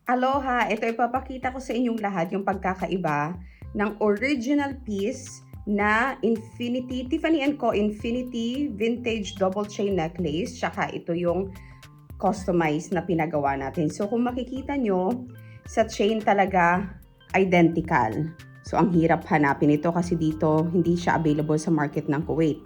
Aloha! Ito ipapakita ko sa inyong lahat yung pagkakaiba ng original piece na Tiffany & Co. Infinity Vintage Double Chain Necklace. Tsaka ito yung customized na pinagawa natin. So kung makikita nyo, sa chain talaga identical. So ang hirap hanapin ito kasi dito hindi siya available sa market ng Kuwait.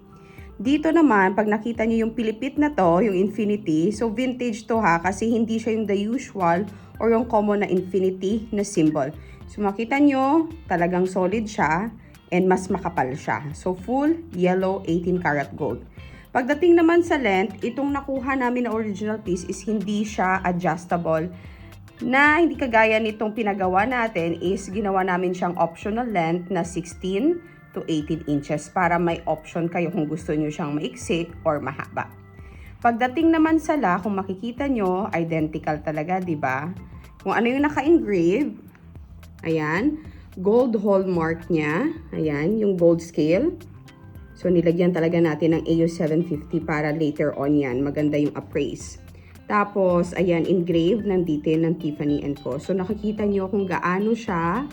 Dito naman, pag nakita niyo yung pilipit na to, yung Infinity, so vintage to ha, kasi hindi siya yung the usual or yung common na Infinity na symbol. So makita nyo, talagang solid siya and mas makapal siya. So full yellow 18 karat gold. Pagdating naman sa length, itong nakuha namin na original piece is hindi siya adjustable. Na hindi kagaya nitong pinagawa natin is ginawa namin siyang optional length na 16 to 18 inches para may option kayo kung gusto nyo siyang maiksi or mahaba. Pagdating naman sa la, kung makikita nyo, identical talaga, di ba? Kung ano yung naka-engrave, ayan, gold hallmark niya, ayan, yung gold scale. So, nilagyan talaga natin ng AU 750 para later on yan, maganda yung appraise. Tapos, ayan, engraved ng detail ng Tiffany & Co. So, nakikita nyo kung gaano siya,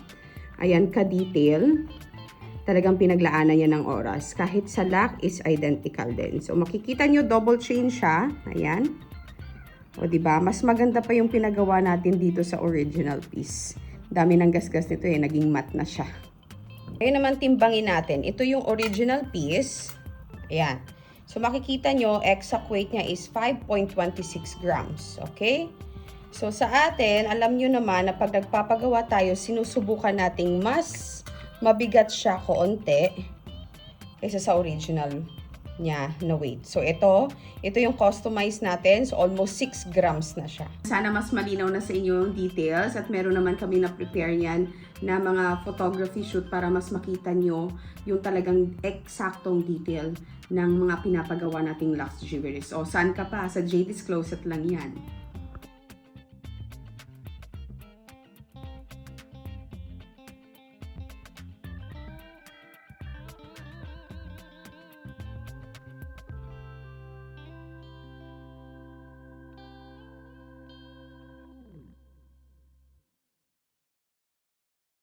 ayan, ka-detail. Talagang pinaglaanan niya ng oras. Kahit sa lock is identical din. So, makikita nyo, double chain siya. Ayan. O, diba? Mas maganda pa yung pinagawa natin dito sa original piece. Dami ng gasgas nito eh. Naging matte na siya. Ngayon naman, timbangin natin. Ito yung original piece. Ayan. So, makikita nyo, exact weight niya is 5.26 grams. Okay? So, sa atin, alam nyo naman na pag nagpapagawa tayo, sinusubukan nating mas mabigat siya koonti kaysa sa original niya na weight. So, ito yung customized natin. So, almost 6 grams na siya. Sana mas malinaw na sa inyo yung details at meron naman kami na-prepare yan na mga photography shoot para mas makita nyo yung talagang eksaktong detail ng mga pinapagawa nating luxe jewelry. So, saan ka pa? Sa JD's Closet lang yan.